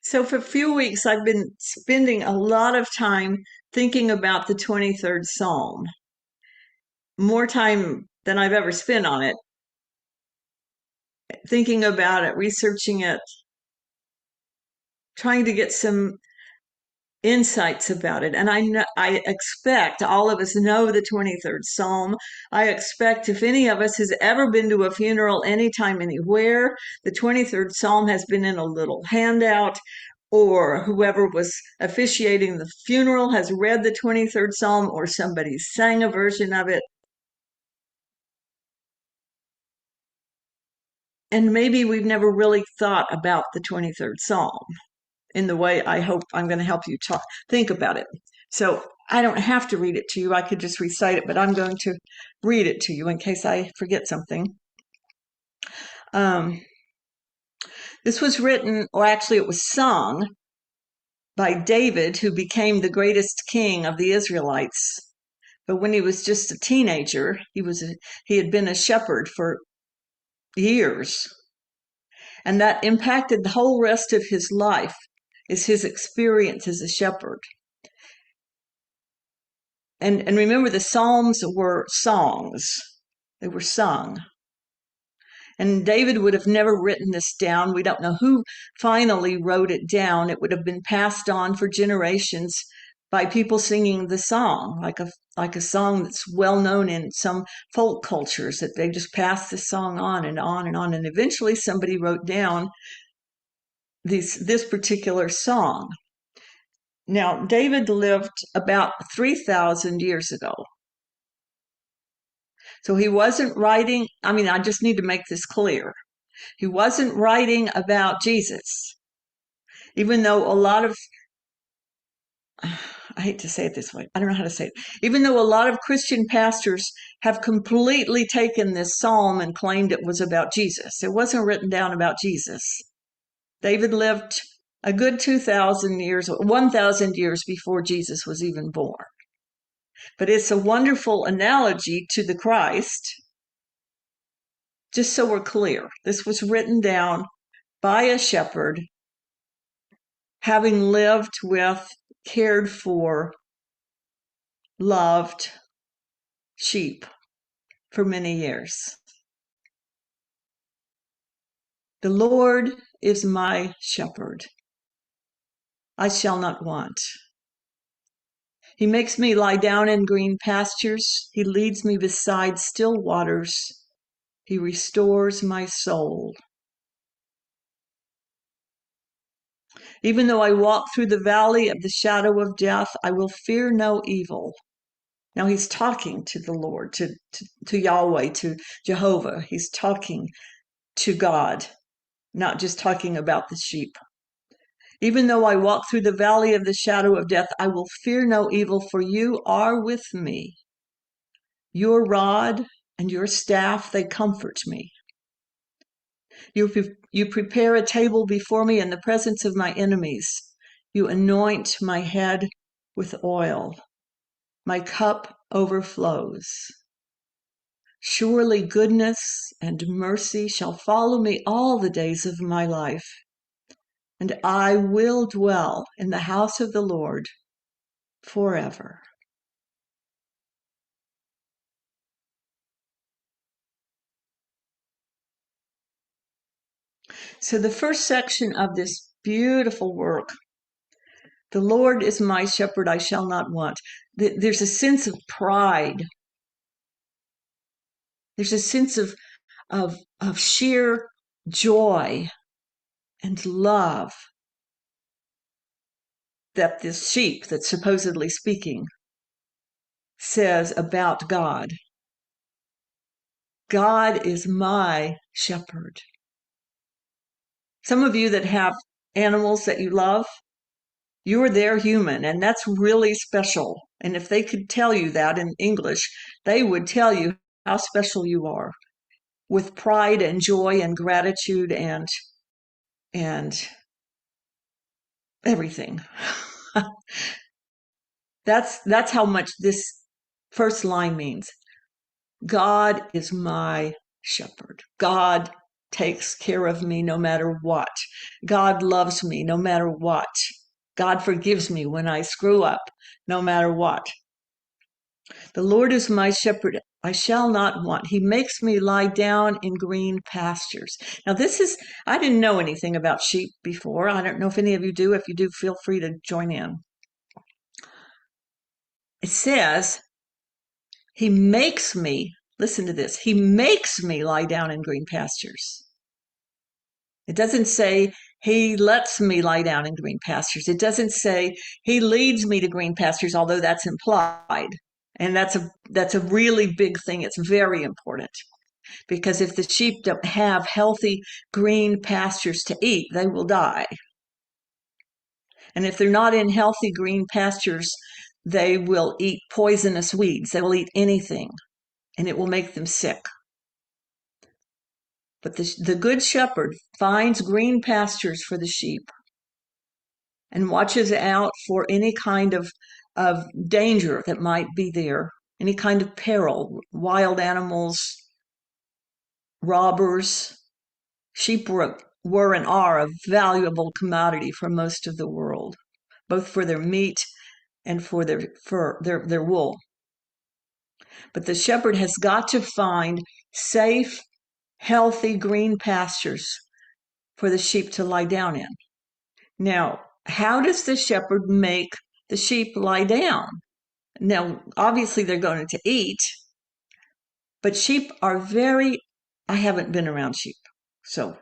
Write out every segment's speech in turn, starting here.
So for a few weeks, I've been spending a lot of time thinking about the 23rd Psalm, more time than I've ever spent on it, thinking about it, researching it, trying to get some insights about it. And I expect all of us know the 23rd Psalm. I expect if any of us has ever been to a funeral anytime, anywhere, the 23rd Psalm has been in a little handout, or whoever was officiating the funeral has read the 23rd Psalm, or somebody sang a version of it. And maybe we've never really thought about the 23rd Psalm in the way I hope I'm going to help you think about it. So I don't have to read it to you. I could just recite it, but I'm going to read it to you in case I forget something. This was written, or actually it was sung, by David, who became the greatest king of the Israelites. But when he was just a teenager, he had been a shepherd for years. And that impacted the whole rest of his life, is his experience as a shepherd. And remember, the Psalms were songs. They were sung. And David would have never written this down. We don't know who finally wrote it down. It would have been passed on for generations by people singing the song, like a song that's well known in some folk cultures, that they just pass this song on and on and on. And eventually somebody wrote down this particular song. Now, David lived about 3,000 years ago. So he wasn't writing, I just need to make this clear. He wasn't writing about Jesus, even though a lot of, I hate to say it this way, I don't know how to say it, even though a lot of Christian pastors have completely taken this psalm and claimed it was about Jesus. It wasn't written down about Jesus. David lived a good 2,000 years, 1,000 years before Jesus was even born. But it's a wonderful analogy to the Christ. Just so we're clear, this was written down by a shepherd, having lived with, cared for, loved sheep for many years. The Lord is my shepherd. I shall not want. He makes me lie down in green pastures. He leads me beside still waters. He restores my soul. Even though I walk through the valley of the shadow of death, I will fear no evil. Now he's talking to the Lord, to Yahweh, to Jehovah. He's talking to God, not just talking about the sheep. Even though I walk through the valley of the shadow of death, I will fear no evil, for you are with me. Your rod and your staff, they comfort me. You prepare a table before me in the presence of my enemies. You anoint my head with oil. My cup overflows. Surely goodness and mercy shall follow me all the days of my life, and I will dwell in the house of the Lord forever. So the first section of this beautiful work, the Lord is my shepherd, I shall not want. There's a sense of pride. There's a sense of sheer joy and love that this sheep that's supposedly speaking says about God. God is my shepherd. Some of you that have animals that you love, you are their human, and that's really special. And if they could tell you that in English, they would tell you how special you are, with pride and joy and gratitude and everything. That's how much this first line means. God is my shepherd. God takes care of me no matter what. God loves me no matter what. God forgives me when I screw up, no matter what. The Lord is my shepherd. I shall not want. He makes me lie down in green pastures. Now, I didn't know anything about sheep before. I don't know if any of you do. If you do, feel free to join in. It says, he makes me, listen to this, he makes me lie down in green pastures. It doesn't say he lets me lie down in green pastures. It doesn't say he leads me to green pastures, although that's implied. And that's a really big thing. It's very important, because if the sheep don't have healthy green pastures to eat, they will die. And if they're not in healthy green pastures, they will eat poisonous weeds. They will eat anything, and it will make them sick. But the good shepherd finds green pastures for the sheep and watches out for any kind of danger that might be there, any kind of peril, wild animals, robbers. Sheep were and are a valuable commodity for most of the world, both for their meat and for their fur, their wool. But the shepherd has got to find safe, healthy green pastures for the sheep to lie down in. Now, how does the shepherd make the sheep lie down? Now, obviously they're going to eat, but sheep are I haven't been around sheep, so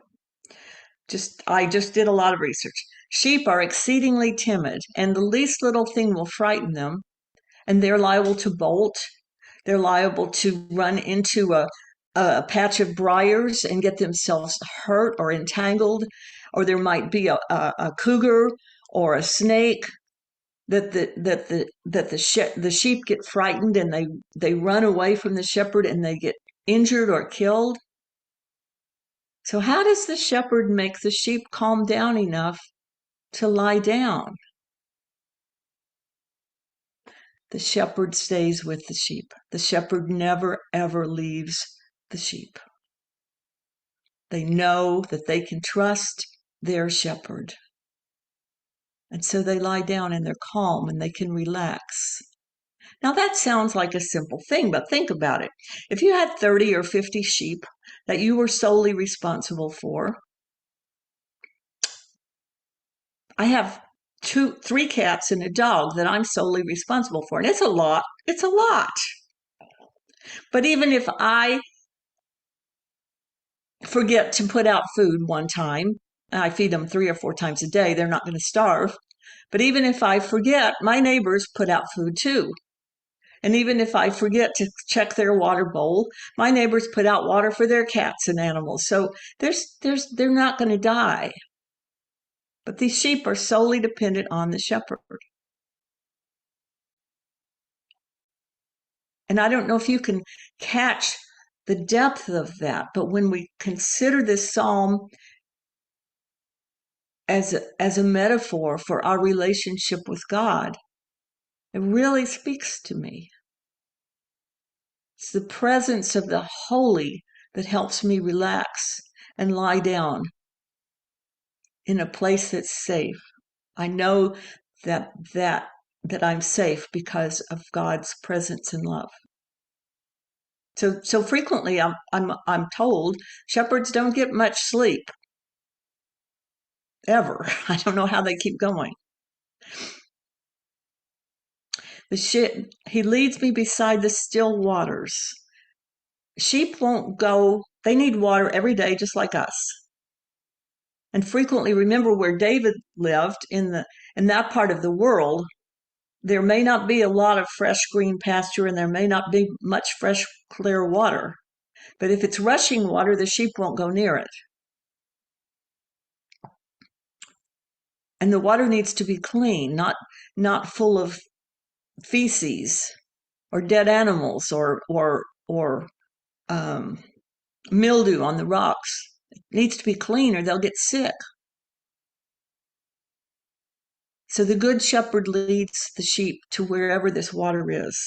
I just did a lot of research. Sheep are exceedingly timid, and the least little thing will frighten them, and they're liable to bolt. They're liable to run into a patch of briars and get themselves hurt or entangled, or there might be a cougar or a snake that the sheep get frightened and they run away from the shepherd and they get injured or killed. So how does the shepherd make the sheep calm down enough to lie down? The shepherd stays with the sheep. The shepherd never, ever leaves the sheep. They know that they can trust their shepherd. And so they lie down and they're calm and they can relax. Now that sounds like a simple thing, but think about it. If you had 30 or 50 sheep that you were solely responsible for, I have 3 cats and a dog that I'm solely responsible for. And it's a lot. It's a lot. But even if I forget to put out food one time, I feed them 3 or 4 times a day, they're not going to starve. But even if I forget, my neighbors put out food too. And even if I forget to check their water bowl, my neighbors put out water for their cats and animals. So they're not going to die. But these sheep are solely dependent on the shepherd. And I don't know if you can catch the depth of that, but when we consider this psalm as a metaphor for our relationship with God, it really speaks to me. It's the presence of the holy that helps me relax and lie down in a place that's safe. I know that I'm safe because of God's presence and love. So frequently I'm told shepherds don't get much sleep ever. I don't know how they keep going. He leads me beside the still waters. Sheep won't go, they need water every day just like us. And frequently, remember where David lived in that part of the world, there may not be a lot of fresh green pasture and there may not be much fresh clear water. But if it's rushing water, the sheep won't go near it. And the water needs to be clean, not full of feces or dead animals or mildew on the rocks. It needs to be clean or they'll get sick. So the good shepherd leads the sheep to wherever this water is.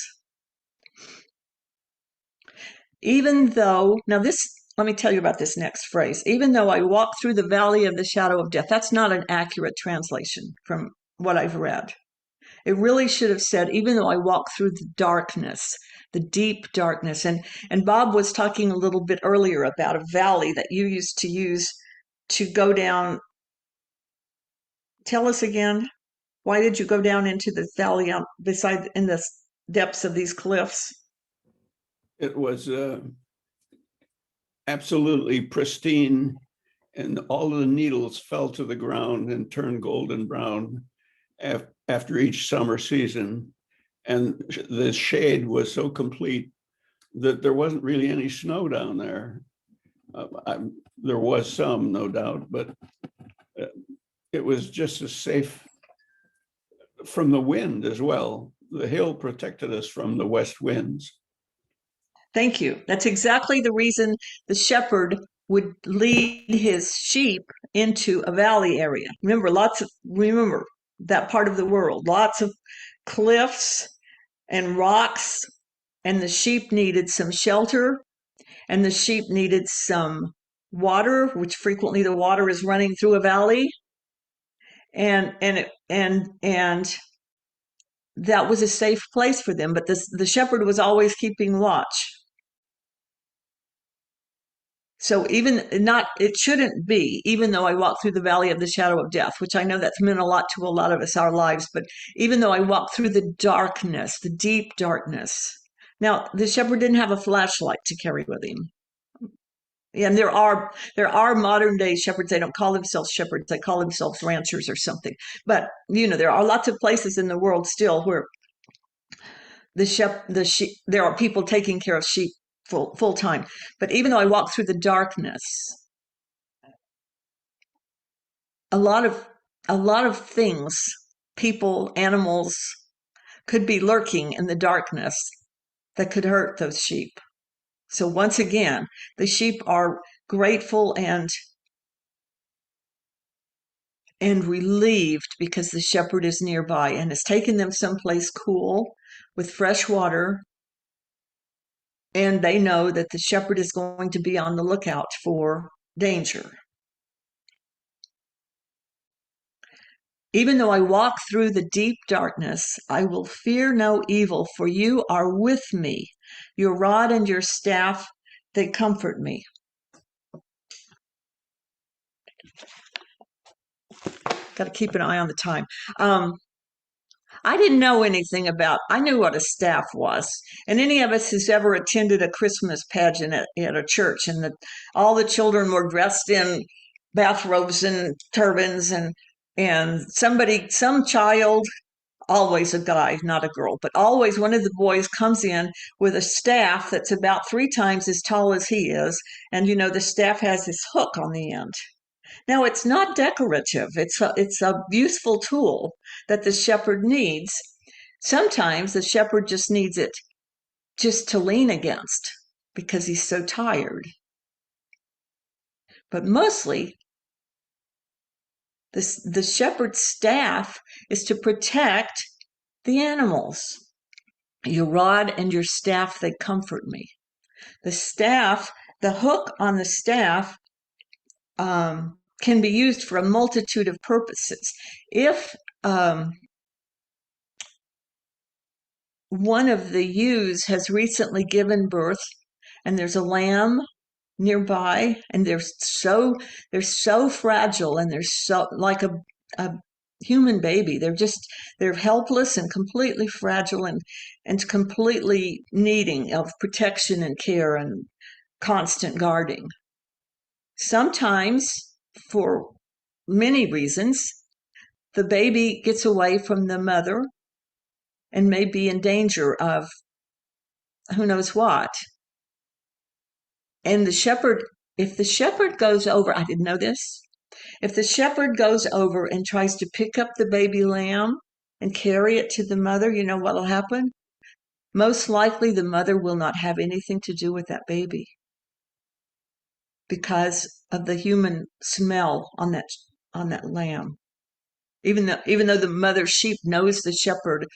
Even though, now this let me tell you about this next phrase. Even though I walk through the valley of the shadow of death, that's not an accurate translation from what I've read. It really should have said, even though I walk through the darkness, the deep darkness. And Bob was talking a little bit earlier about a valley that you used to use to go down. Tell us again, why did you go down into the valley out beside in the depths of these cliffs? It was absolutely pristine, and all of the needles fell to the ground and turned golden brown after each summer season. And the shade was so complete that there wasn't really any snow down there. There was some, no doubt, but it was just as safe from the wind as well. The hill protected us from the west winds. Thank you. That's exactly the reason the shepherd would lead his sheep into a valley area. Remember that part of the world, lots of cliffs and rocks, and the sheep needed some shelter, and the sheep needed some water, which frequently the water is running through a valley. And that was a safe place for them, but the shepherd was always keeping watch. So it shouldn't be, even though I walk through the valley of the shadow of death, which I know that's meant a lot to a lot of us, our lives, but even though I walk through the darkness, the deep darkness. Now, the shepherd didn't have a flashlight to carry with him. And there are modern day shepherds. They don't call themselves shepherds. They call themselves ranchers or something. But, there are lots of places in the world still where there are people taking care of sheep full time. But even though I walk through the darkness, a lot of things, people, animals, could be lurking in the darkness that could hurt those sheep. So once again, the sheep are grateful and relieved because the shepherd is nearby and has taken them someplace cool with fresh water. And they know that the shepherd is going to be on the lookout for danger. Even though I walk through the deep darkness, I will fear no evil, for you are with me. Your rod and your staff, they comfort me. Got to keep an eye on the time. I didn't know anything I knew what a staff was. And any of us who's ever attended a Christmas pageant at a church, and all the children were dressed in bathrobes and turbans, and some child, always a guy, not a girl, but always one of the boys comes in with a staff that's about 3 times as tall as he is. And, the staff has this hook on the end. Now, it's not decorative. It's a useful tool that the shepherd needs. Sometimes the shepherd just needs it just to lean against because he's so tired. But mostly, the shepherd's staff is to protect the animals. Your rod and your staff, they comfort me. The hook on the staff, can be used for a multitude of purposes. If one of the ewes has recently given birth and there's a lamb nearby, and they're so fragile, and they're so like a human baby. They're helpless and completely fragile and completely needing of protection and care and constant guarding. Sometimes, for many reasons, the baby gets away from the mother and may be in danger of who knows what. And if the shepherd goes over, I didn't know this, if the shepherd goes over and tries to pick up the baby lamb and carry it to the mother, you know what will happen? Most likely the mother will not have anything to do with that baby because of the human smell on that lamb. Even though the mother sheep knows the shepherd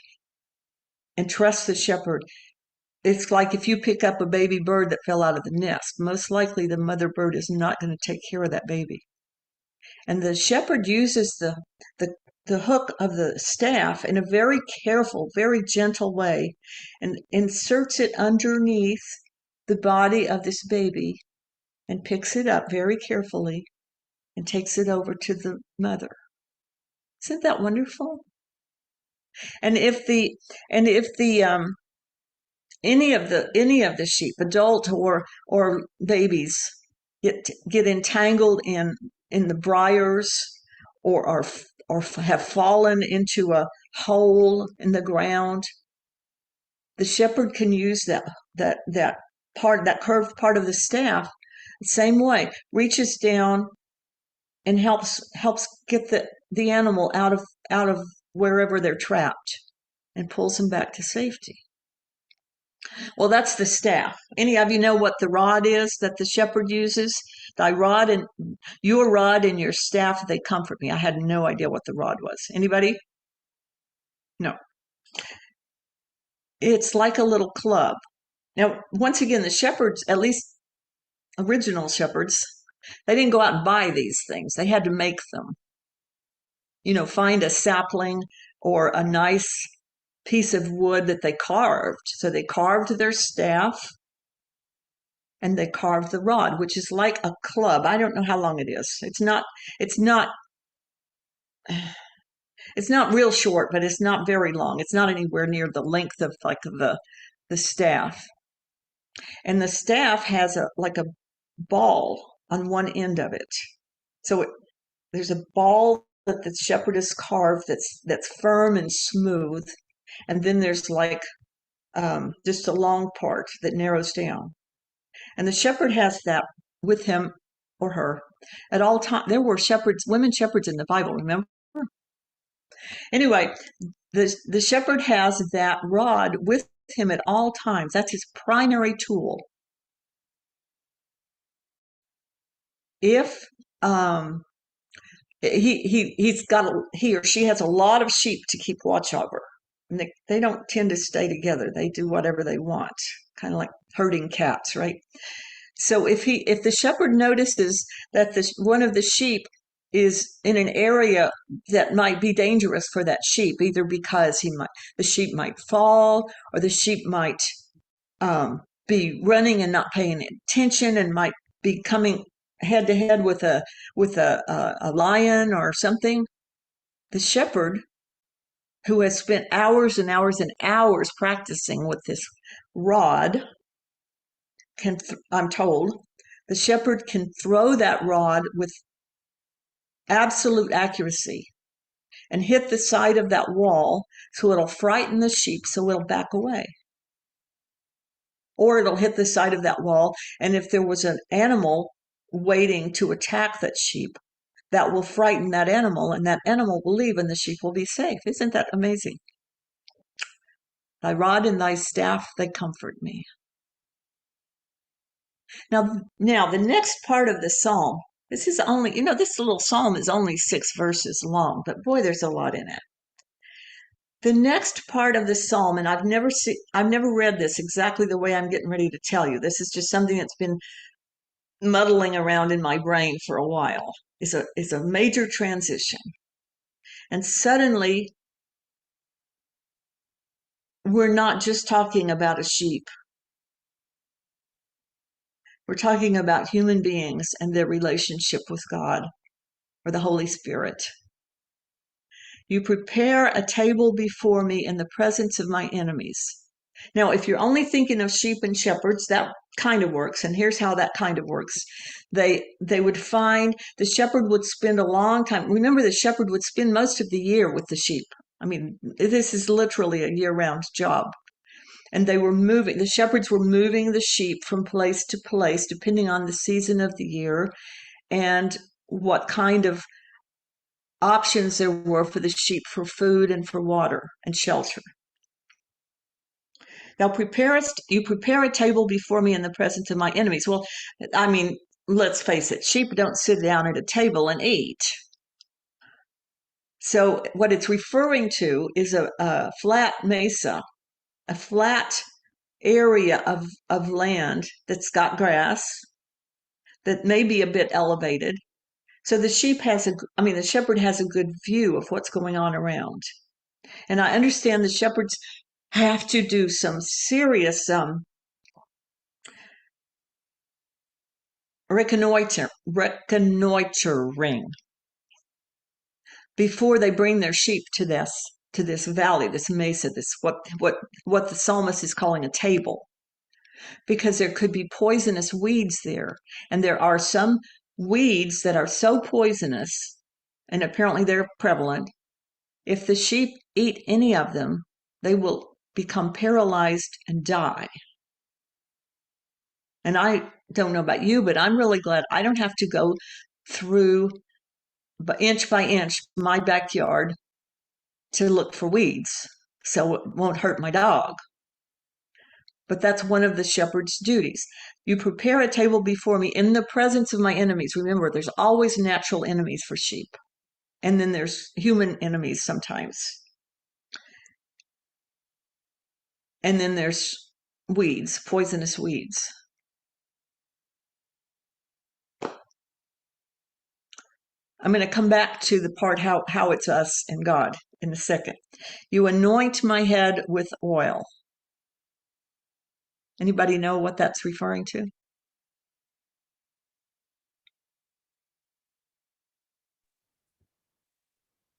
and trusts the shepherd, it's like if you pick up a baby bird that fell out of the nest, most likely the mother bird is not going to take care of that baby. And the shepherd uses the, the hook of the staff in a very careful, very gentle way and inserts it underneath the body of this baby and picks it up very carefully and takes it over to the mother. Isn't that wonderful? And if the any of the sheep, adult or babies, get entangled in the briars or have fallen into a hole in the ground, the shepherd can use that curved part of the staff the same way, reaches down and helps get the animal out of wherever they're trapped and pulls them back to safety. Well, that's the staff. Any of you know what the rod is that the shepherd uses? Thy rod and your rod and your staff, they comfort me. I had no idea what the rod was. Anybody? No. It's like a little club. Now, once again, the shepherds, at least original shepherds, they didn't go out and buy these things. They had to make them. Find a sapling or a nice piece of wood that they carved. So they carved their staff and they carved the rod, which is like a club. I don't know how long it is. It's not real short, but it's not very long. It's not anywhere near the length of like the staff. And the staff has like a ball on one end of it. So there's a ball that the shepherd has carved that's firm and smooth. And then there's like just a long part that narrows down. And the shepherd has that with him or her at all times. There were women shepherds in the Bible, remember? Anyway, the shepherd has that rod with him at all times. That's his primary tool. If he or she has a lot of sheep to keep watch over, and they don't tend to stay together. They do whatever they want, kind of like herding cats, right? So if the shepherd notices that one of the sheep is in an area that might be dangerous for that sheep, either because the sheep might fall, or the sheep might be running and not paying attention and might be coming head to head with a lion or something, the shepherd, who has spent hours and hours and hours practicing with this rod, I'm told, the shepherd can throw that rod with absolute accuracy and hit the side of that wall so it'll frighten the sheep so it'll back away. Or it'll hit the side of that wall, and if there was an animal waiting to attack that sheep, that will frighten that animal, and that animal will leave and the sheep will be safe. Isn't that amazing? Thy rod and thy staff, they comfort me. Now the next part of the psalm, this is only, this little psalm is only 6 verses long, but boy, there's a lot in it. The next part of the psalm, and I've never read this exactly the way I'm getting ready to tell you. This is just something that's been muddling around in my brain for a while. Is a major transition. And suddenly, we're not just talking about a sheep. We're talking about human beings and their relationship with God or the Holy Spirit. You prepare a table before me in the presence of my enemies. Now, if you're only thinking of sheep and shepherds, that kind of works. And here's how that kind of works. They would find the shepherd would spend a long time. Remember, the shepherd would spend most of the year with the sheep. I mean, this is literally a year-round job. And the shepherds were moving the sheep from place to place, depending on the season of the year and what kind of options there were for the sheep for food and for water and shelter. Now you prepare a table before me in the presence of my enemies. Well, I mean, let's face it, sheep don't sit down at a table and eat. So what it's referring to is a flat mesa, a flat area of land that's got grass that may be a bit elevated. So the shepherd has a good view of what's going on around. And I understand the shepherds have to do some serious reconnoitering before they bring their sheep to this valley, this mesa, this what the psalmist is calling a table, because there could be poisonous weeds there, and there are some weeds that are so poisonous, and apparently they're prevalent. If the sheep eat any of them, they will become paralyzed and die. And I don't know about you, but I'm really glad I don't have to go through inch by inch my backyard to look for weeds, so it won't hurt my dog. But that's one of the shepherd's duties. You prepare a table before me in the presence of my enemies. Remember, there's always natural enemies for sheep, and then there's human enemies sometimes. And then there's weeds, poisonous weeds. I'm going to come back to the part how it's us and God in a second. You anoint my head with oil. Anybody know what that's referring to?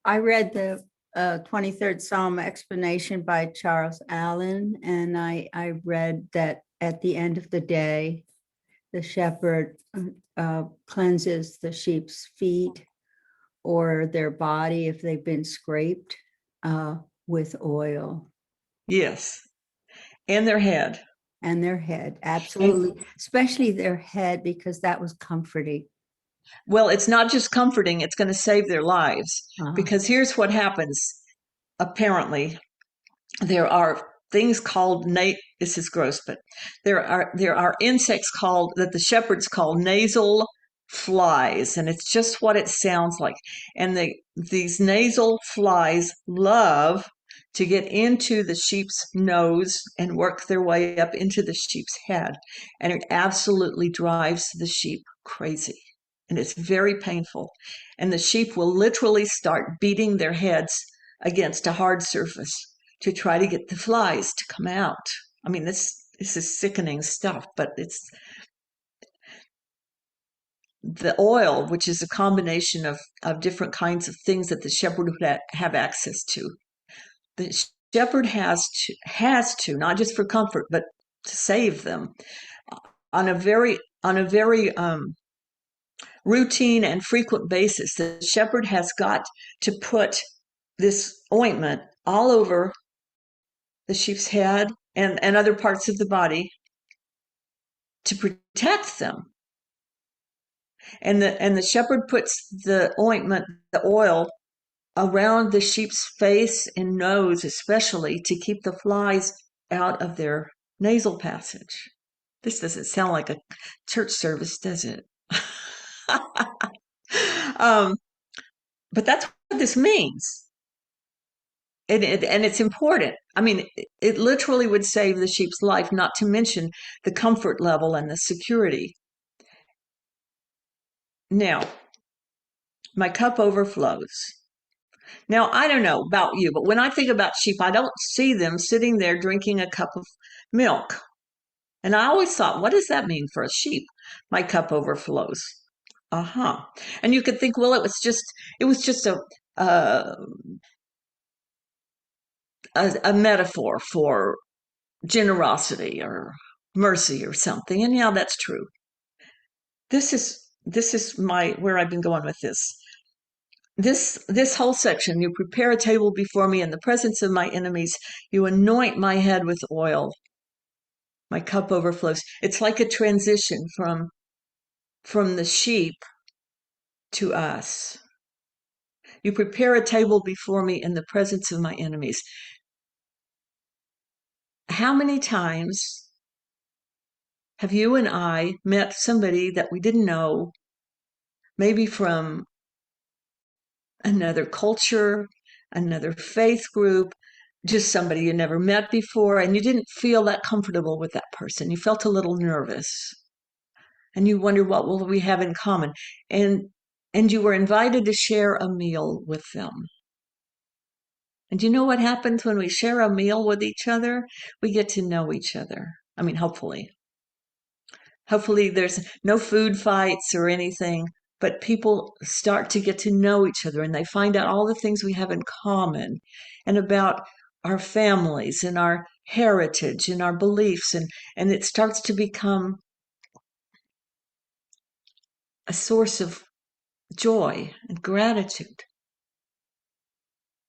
I read the 23rd Psalm explanation by Charles Allen, and I read that at the end of the day, the shepherd cleanses the sheep's feet or their body if they've been scraped with oil. Yes. And their head. And their head, absolutely. Especially their head, because that was comforting. Well, it's not just comforting, it's going to save their lives. Because here's what happens. Apparently, there are things called, this is gross, but there are insects that the shepherds call nasal flies, and it's just what it sounds like. And these nasal flies love to get into the sheep's nose and work their way up into the sheep's head, and it absolutely drives the sheep crazy. And it's very painful. And the sheep will literally start beating their heads against a hard surface to try to get the flies to come out. I mean, this is sickening stuff, but it's the oil, which is a combination of different kinds of things that the shepherd would have access to. The shepherd has to, not just for comfort, but to save them on a very routine and frequent basis. The shepherd has got to put this ointment all over the sheep's head and other parts of the body to protect them. And the shepherd puts the ointment, the oil, around the sheep's face and nose, especially to keep the flies out of their nasal passage. This doesn't sound like a church service, does it? But that's what this means. And it's important. I mean, it literally would save the sheep's life, not to mention the comfort level and the security. Now, my cup overflows. Now, I don't know about you, but when I think about sheep, I don't see them sitting there drinking a cup of milk. And I always thought, what does that mean for a sheep? My cup overflows. And you could think, well, it was just a metaphor for generosity or mercy or something. And yeah, that's true. This is where I've been going with this. This whole section, you prepare a table before me in the presence of my enemies. You anoint my head with oil. My cup overflows. It's like a transition from the sheep to us. You prepare a table before me in the presence of my enemies. How many times have you and I met somebody that we didn't know, maybe from another culture, another faith group, just somebody you never met before, and you didn't feel that comfortable with that person. You felt a little nervous, and you wonder, what will we have in common? And you were invited to share a meal with them. And you know what happens when we share a meal with each other? We get to know each other. I mean, hopefully. Hopefully there's no food fights or anything, but people start to get to know each other, and they find out all the things we have in common and about our families and our heritage and our beliefs, and it starts to become a source of joy and gratitude.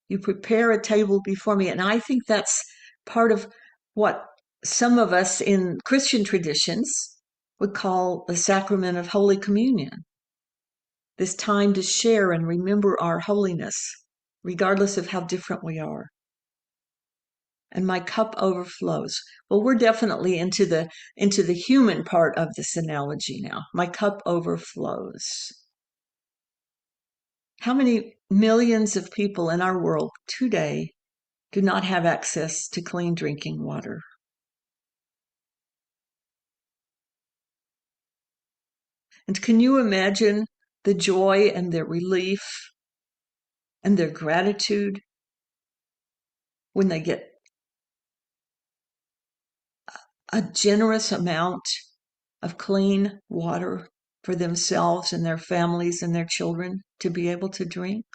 You prepare a table before me, and I think that's part of what some of us in Christian traditions would call the sacrament of Holy Communion. This time to share and remember our holiness, regardless of how different we are. And my cup overflows. Well, we're definitely into the human part of this analogy now. My cup overflows. How many millions of people in our world today do not have access to clean drinking water? And can you imagine the joy and their relief and their gratitude when they get a generous amount of clean water for themselves and their families and their children to be able to drink?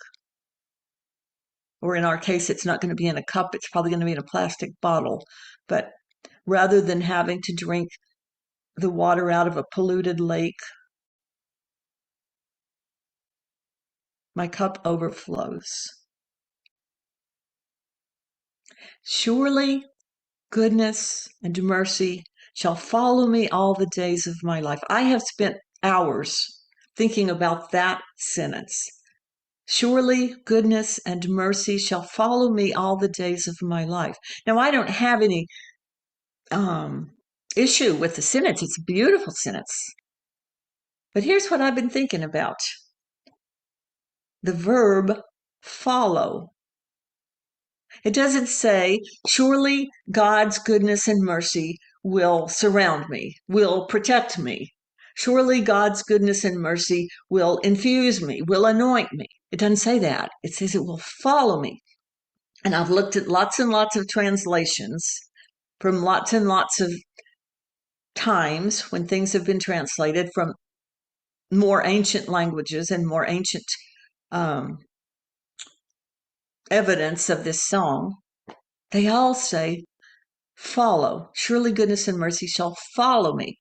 Or in our case, it's not going to be in a cup, it's probably going to be in a plastic bottle. But rather than having to drink the water out of a polluted lake, my cup overflows. Surely goodness and mercy shall follow me all the days of my life. I have spent hours thinking about that sentence. Surely goodness and mercy shall follow me all the days of my life. Now, I don't have any issue with the sentence. It's a beautiful sentence. But here's what I've been thinking about. The verb follow. It doesn't say, surely God's goodness and mercy will surround me, will protect me. Surely God's goodness and mercy will infuse me, will anoint me. It doesn't say that. It says it will follow me. And I've looked at lots and lots of translations from lots and lots of times when things have been translated from more ancient languages and more ancient evidence of this song. They all say, follow. Surely goodness and mercy shall follow me.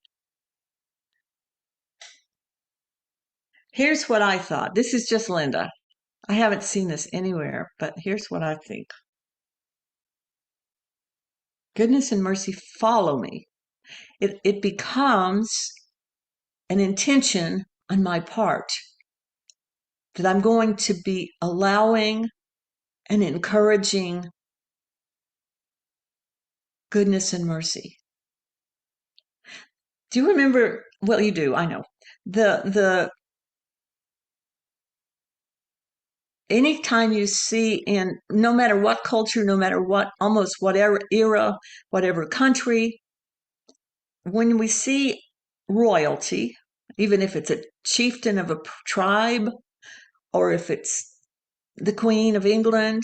Here's what I thought. This is just Linda. I haven't seen this anywhere, but here's what I think. Goodness and mercy follow me. It becomes an intention on my part that I'm going to be allowing and encouraging goodness and mercy. Do you remember? Well, you do, I know. Anytime you see, in no matter what culture, no matter what, almost whatever era, whatever country, when we see royalty, even if it's a chieftain of a tribe, or if it's the Queen of England,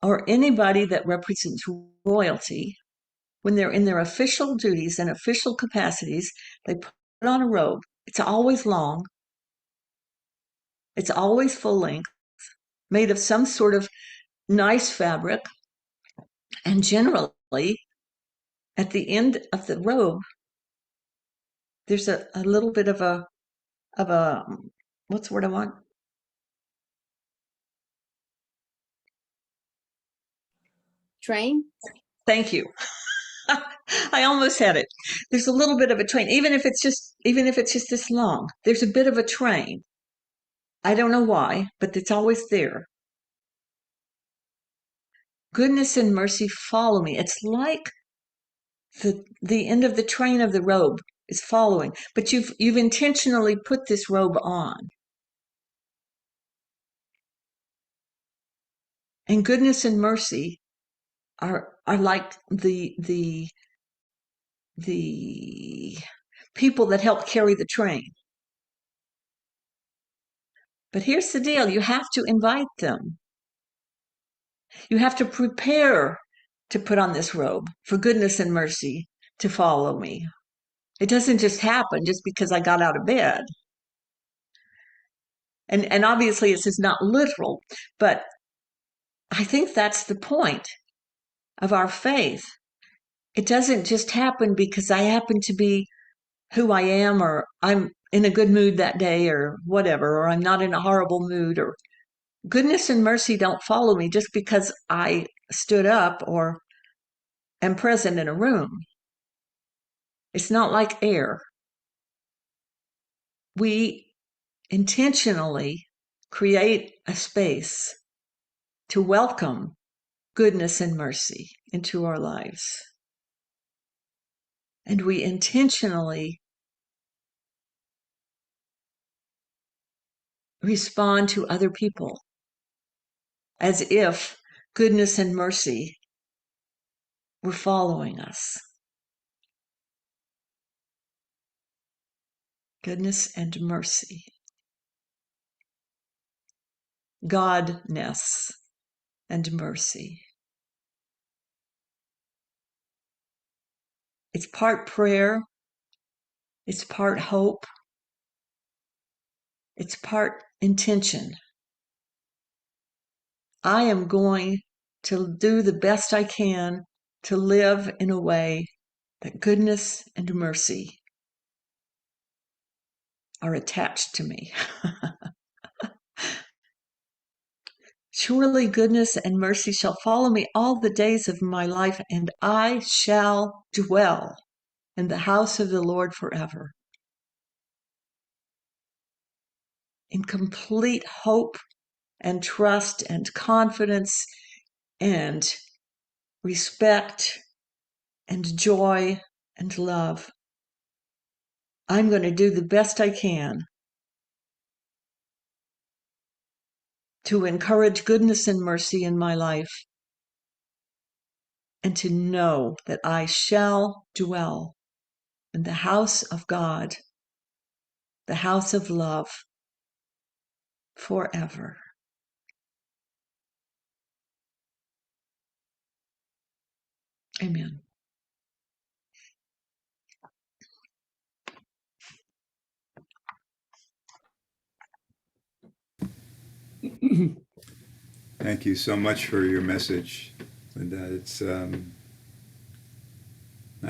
or anybody that represents royalty, when they're in their official duties and official capacities, they put on a robe. It's always long. It's always full length, made of some sort of nice fabric. And generally, at the end of the robe, there's a little bit of a, what's the word I want? Train? Thank you. I almost had it. There's a little bit of a train, even if it's just this long. There's a bit of a train. I don't know why, but it's always there. Goodness and mercy follow me. It's like the end of the train of the robe is following, but you've intentionally put this robe on. And goodness and mercy are like the people that help carry the train. But here's the deal, you have to invite them. You have to prepare to put on this robe for goodness and mercy to follow me. It doesn't just happen just because I got out of bed. And obviously this is not literal, but I think that's the point of our faith. It doesn't just happen because I happen to be who I am, or I'm in a good mood that day, or whatever, or I'm not in a horrible mood, or goodness and mercy don't follow me just because I stood up or am present in a room. It's not like air. We intentionally create a space to welcome goodness and mercy into our lives. And we intentionally respond to other people as if goodness and mercy were following us. Goodness and mercy. Godness and mercy. It's part prayer. It's part hope. It's part intention. I am going to do the best I can to live in a way that goodness and mercy are attached to me. Surely goodness and mercy shall follow me all the days of my life, and I shall dwell in the house of the Lord forever. In complete hope and trust and confidence and respect and joy and love. I'm going to do the best I can to encourage goodness and mercy in my life, and to know that I shall dwell in the house of God, the house of love, forever. Amen. Thank you so much for your message, Linda. It's not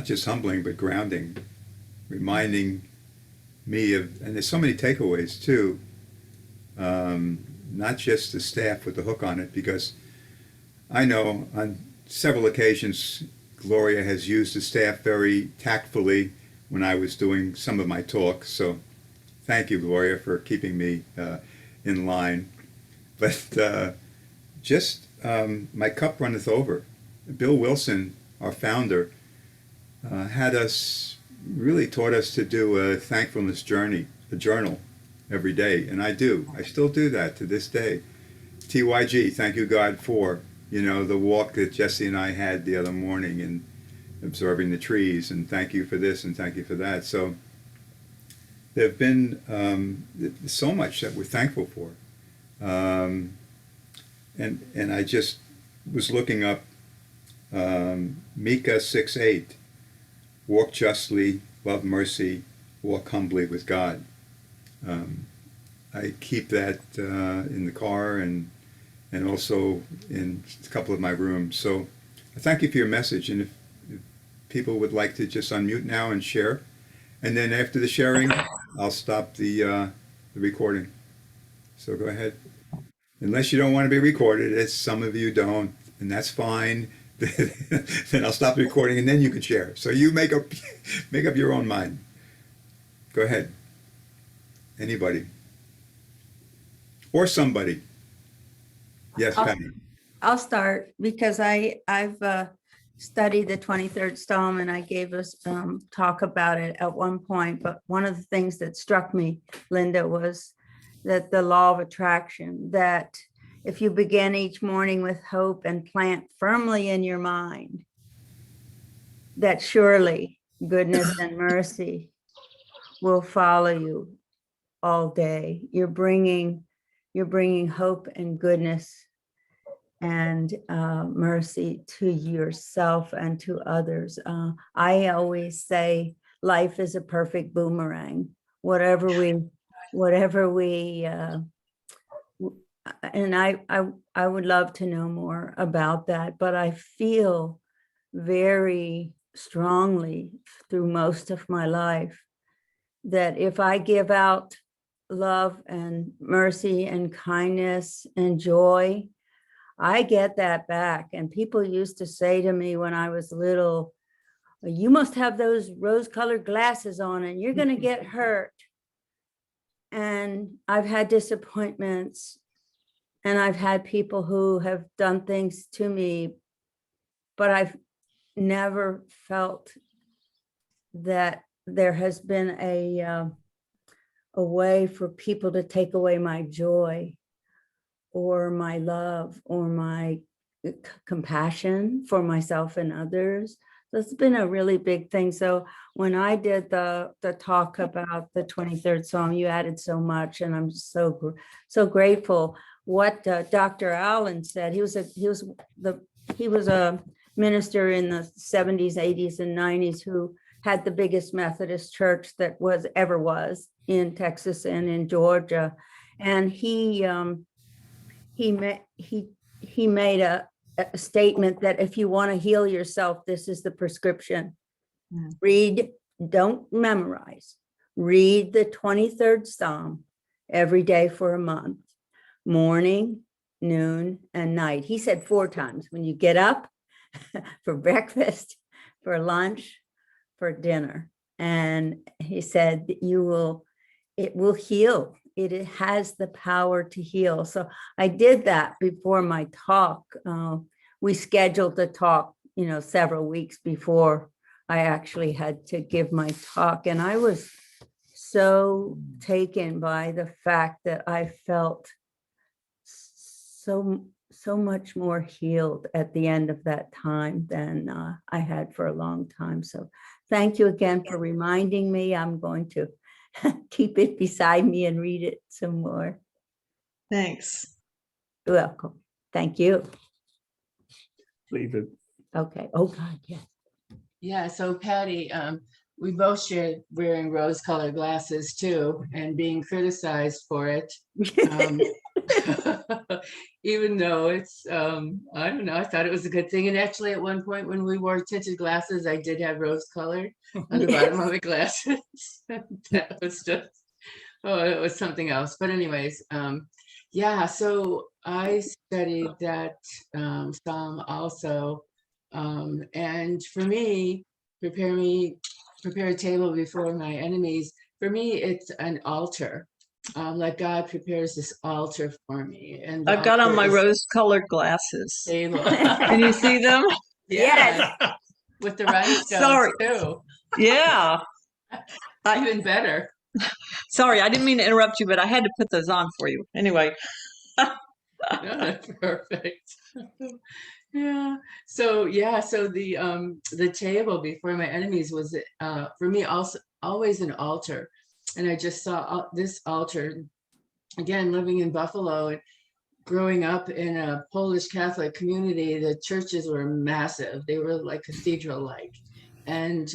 just humbling, but grounding, reminding me of, and there's so many takeaways too, not just the staff with the hook on it, because I know on several occasions Gloria has used the staff very tactfully when I was doing some of my talks. So thank you, Gloria, for keeping me in line. But my cup runneth over. Bill Wilson, our founder, really taught us to do a thankfulness journey, a journal every day. And I still do that to this day. TYG, thank you God for, the walk that Jesse and I had the other morning and observing the trees, and thank you for this and thank you for that. So there have been so much that we're thankful for. And I just was looking up Micah 6:8, walk justly, love mercy, walk humbly with God. I keep that in the car and also in a couple of my rooms. So I thank you for your message. And if people would like to just unmute now and share, and then after the sharing, I'll stop the recording. So go ahead. Unless you don't want to be recorded, as some of you don't, and that's fine. Then I'll stop the recording, and then you can share. So you make up your own mind. Go ahead. Anybody or somebody. Yes, Penny. I'll start because I've studied the 23rd Psalm, and I gave us talk about it at one point. But one of the things that struck me, Linda, was that the law of attraction, that If you begin each morning with hope and plant firmly in your mind that surely goodness and mercy will follow you all day. You're bringing hope and goodness and mercy to yourself and to others. I always say life is a perfect boomerang. Whatever we, and I would love to know more about that, but I feel very strongly through most of my life that if I give out love and mercy and kindness and joy, I get that back. And people used to say to me when I was little, you must have those rose-colored glasses on and you're going to get hurt. And I've had disappointments and I've had people who have done things to me, but I've never felt that there has been a way for people to take away my joy or my love or my compassion for myself and others. So it's been a really big thing. So when I did the talk about the 23rd Psalm, you added so much, and I'm just so grateful. What Dr. Allen said, he was a minister in the 70s, 80s, and 90s who had the biggest Methodist church that ever was in Texas and in Georgia, and he made a statement that if you want to heal yourself, this is the prescription. Read, don't memorize. Read the 23rd Psalm every day for a month, morning, noon, and night. He said 4 times, when you get up, for breakfast, for lunch, for dinner. And he said that it will heal. It has the power to heal. So I did that before my talk. We scheduled the talk, several weeks before I actually had to give my talk. And I was so taken by the fact that I felt so much more healed at the end of that time than I had for a long time. So thank you again for reminding me. I'm going to keep it beside me and read it some more. Thanks. You're welcome. Thank you. Leave it. Okay. Oh God, yes. Yeah, so Patty, we both shared wearing rose-colored glasses too, and being criticized for it. Even though it's, I don't know, I thought it was a good thing. And actually at one point when we wore tinted glasses, I did have rose-colored on the bottom of my glasses. That was just, it was something else. But anyways, yeah, so I studied that psalm also. And for me, prepare a table before my enemies. For me, it's an altar. Like God prepares this altar for me. And I've got on my rose-colored glasses. table. Can you see them? Yes. With the rhinestones Sorry. too. Yeah. Even better. Sorry, I didn't mean to interrupt you, but I had to put those on for you. Anyway. No, that's perfect. Yeah. So the table before my enemies was for me also always an altar. And I just saw this altar again, living in Buffalo and growing up in a Polish Catholic community. The churches were massive. They were like cathedral-like. And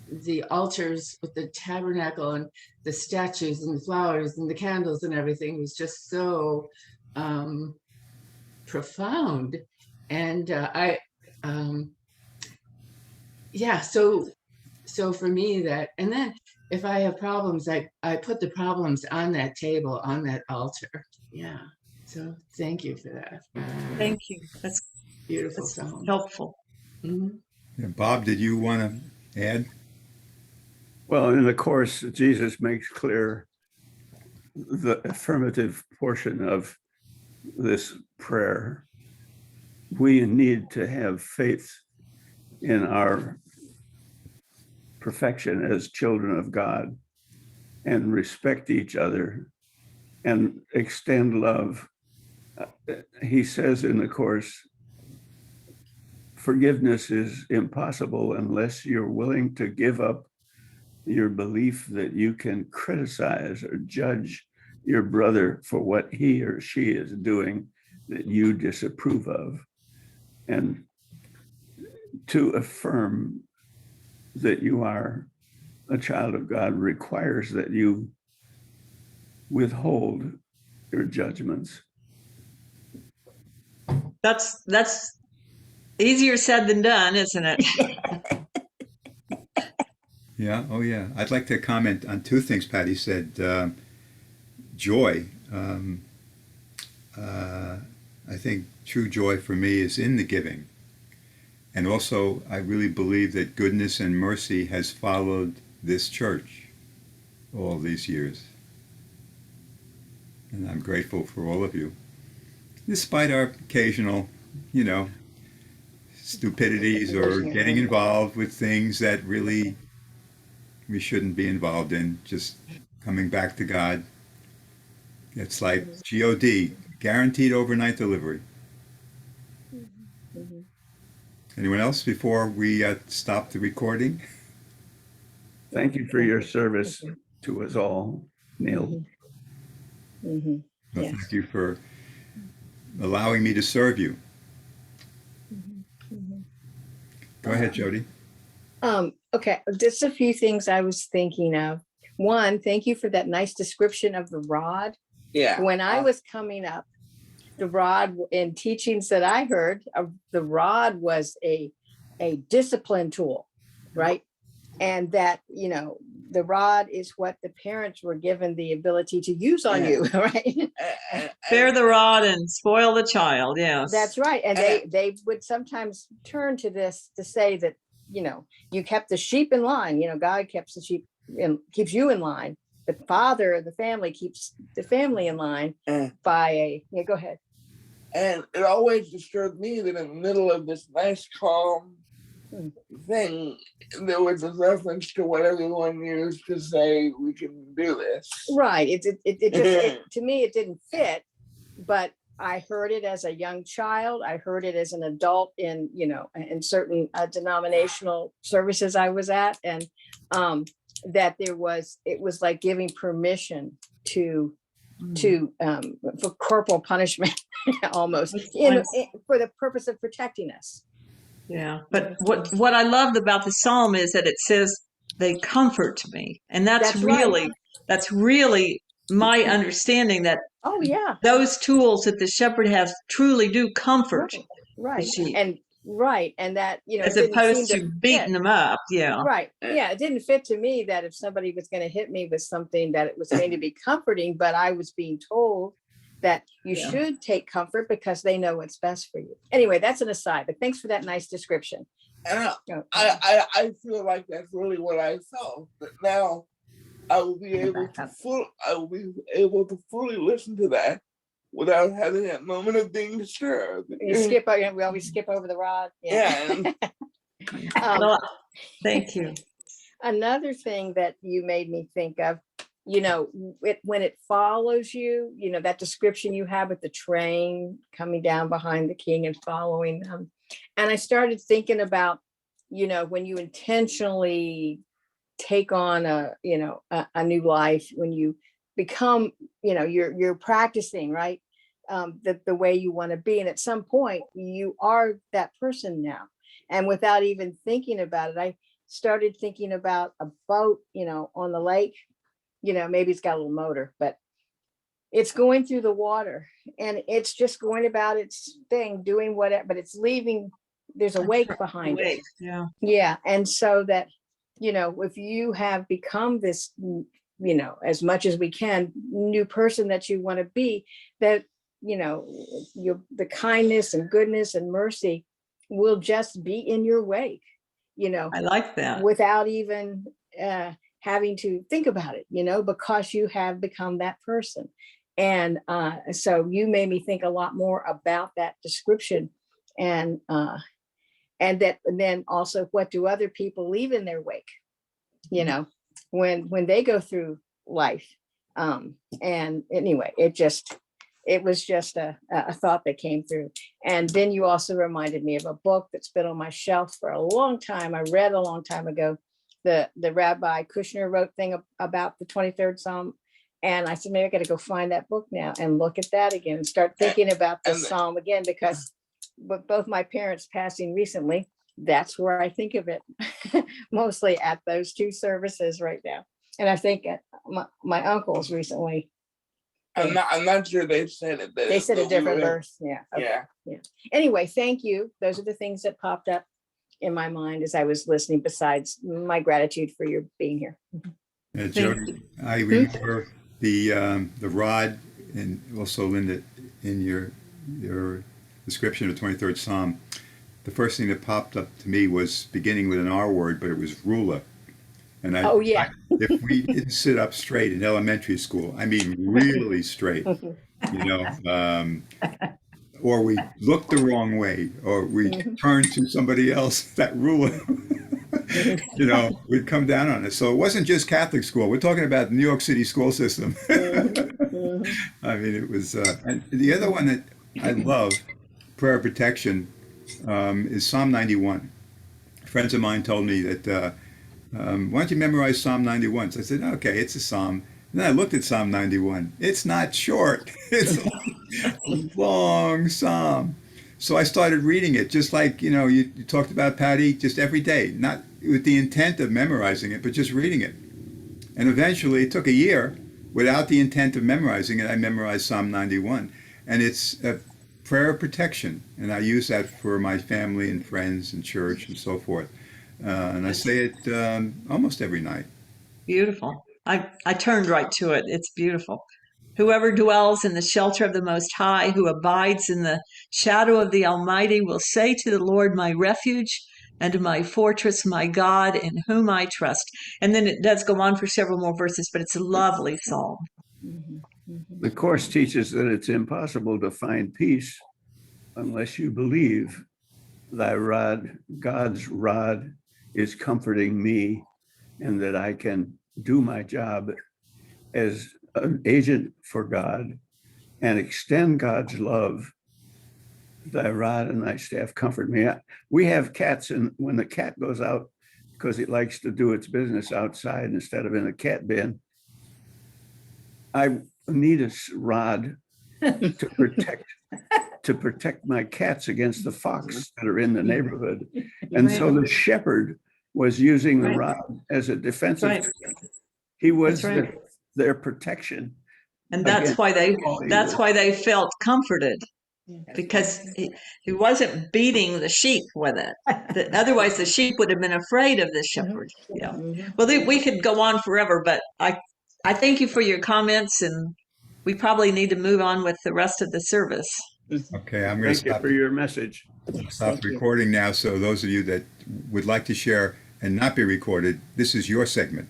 the altars with the tabernacle and the statues and the flowers and the candles and everything was just so profound. And so for me that, and then if I have problems, I put the problems on that table, on that altar. Yeah. So thank you for that. Thank you. That's Beautiful song. helpful. Mhm. Yeah, Bob, did you want to add? Well, in the course, Jesus makes clear the affirmative portion of this prayer. We need to have faith in our perfection as children of God and respect each other and extend love. He says in the Course, forgiveness is impossible unless you're willing to give up your belief that you can criticize or judge your brother for what he or she is doing that you disapprove of. And to affirm that you are a child of God requires that you withhold your judgments. That's easier said than done, isn't it? Yeah. Oh, yeah. I'd like to comment on two things Patty said. Joy. I think true joy for me is in the giving. And also, I really believe that goodness and mercy has followed this church all these years. And I'm grateful for all of you. Despite our occasional, stupidities or getting involved with things that really we shouldn't be involved in, just coming back to God. It's like GOD, guaranteed overnight delivery. Anyone else before we stop the recording? Thank you for your service to us all, Neil. Well, Yes. Thank you for allowing me to serve you. Go ahead, Jody. Okay, just a few things I was thinking of. One, thank you for that nice description of the rod. Yeah. When I was coming up, the rod in teachings that I heard, the rod was a discipline tool, right? And that, the rod is what the parents were given the ability to use on you, right? Bear the rod and spoil the child. Yes. That's right. And they would sometimes turn to this to say that, you kept the sheep in line, God keeps the sheep and keeps you in line. The father of the family keeps the family in line by go ahead. And it always disturbed me that in the middle of this nice, calm thing, there was a reference to what everyone used to say, we can do this. Right. It just, to me, it didn't fit, but I heard it as a young child. I heard it as an adult in certain denominational services I was at. And that it was like giving permission for corporal punishment almost for the purpose of protecting us. Yeah. But what I loved about the Psalm is that it says they comfort me. And that's right. really my understanding that Oh yeah. those tools that the shepherd has truly do comfort Right. the sheep. And that, As it didn't opposed seem to beating them up. Yeah. Right. Yeah. It didn't fit to me that if somebody was going to hit me with something that it was going to be comforting, but I was being told that you should take comfort because they know what's best for you. Anyway, that's an aside, but thanks for that nice description. And I feel like that's really what I felt. But now I will be able to fully listen to that without having that moment of being disturbed. We always skip over the rod. Yeah. Well, thank you. Another thing that you made me think of, when it follows you, that description you have with the train coming down behind the king and following them. And I started thinking about, when you intentionally take on a new life, when you become, you're practicing, right? The way you want to be. And at some point you are that person now. And without even thinking about it, I started thinking about a boat, on the lake, maybe it's got a little motor, but it's going through the water and it's just going about its thing, doing whatever, but it's leaving, there's a wake behind it. Yeah. Yeah. And so that, if you have become this, as much as we can, new person that you want to be, that, the kindness and goodness and mercy will just be in your wake, I like that. without even having to think about it, because you have become that person. And so you made me think a lot more about that description and that, and then also what do other people leave in their wake, when they go through life, And anyway, it was just a thought that came through. And then you also reminded me of a book that's been on my shelf for a long time. I read a long time ago. The Rabbi Kushner wrote thing about the 23rd Psalm. And I said, maybe I got to go find that book now and look at that again and start thinking about the and- Psalm again, because with both my parents passing recently, that's where I think of it mostly, at those two services right now. And I think my uncles recently, I'm not sure they said it. they said a different verse. Yeah. okay. Yeah. Anyway, thank you. Those are the things that popped up in my mind as I was listening, besides my gratitude for your being here. Jody, I remember the rod, and also Linda, in your description of the 23rd Psalm, the first thing that popped up to me was beginning with an R word, but it was ruler. And Oh, yeah. if we didn't sit up straight in elementary school, I mean really straight, you know, or we looked the wrong way, or we turned to somebody else, that ruler, you know, would come down on us. So it wasn't just Catholic school. We're talking about the New York City school system. I mean, it was, and the other one that I love, prayer protection, is Psalm 91. Friends of mine told me that, why don't you memorize Psalm 91? So I said, okay, it's a Psalm. And then I looked at Psalm 91. It's not short. It's a long Psalm. So I started reading it, just like, you know, you talked about, Patty, just every day, not with the intent of memorizing it, but just reading it. And eventually it took a year without the intent of memorizing it. I memorized Psalm 91. And it's a prayer of protection. And I use that for my family and friends and church and so forth. And I say it almost every night. Beautiful. I turned right to it. It's beautiful. Whoever dwells in the shelter of the Most High, who abides in the shadow of the Almighty, will say to the Lord, my refuge and my fortress, my God, in whom I trust. And then it does go on for several more verses, but it's a lovely psalm. The Course teaches that it's impossible to find peace unless you believe thy rod, God's rod, is comforting me, and that I can do my job as an agent for God and extend God's love. Thy rod and thy staff comfort me. We have cats, and when the cat goes out, because it likes to do its business outside instead of in a cat bin, I need a rod to protect my cats against the fox that are in the neighborhood. And so the shepherd was using the rod as a defensive. Right. He was That's right. their protection. And that's Again, why they felt comforted, because he wasn't beating the sheep with it. Otherwise, the sheep would have been afraid of the shepherd. Yeah. Well, we could go on forever, but I thank you for your comments, and we probably need to move on with the rest of the service. Okay, I'm going to Thank you stop for your message. recording now. So those of you that would like to share and not be recorded, this is your segment.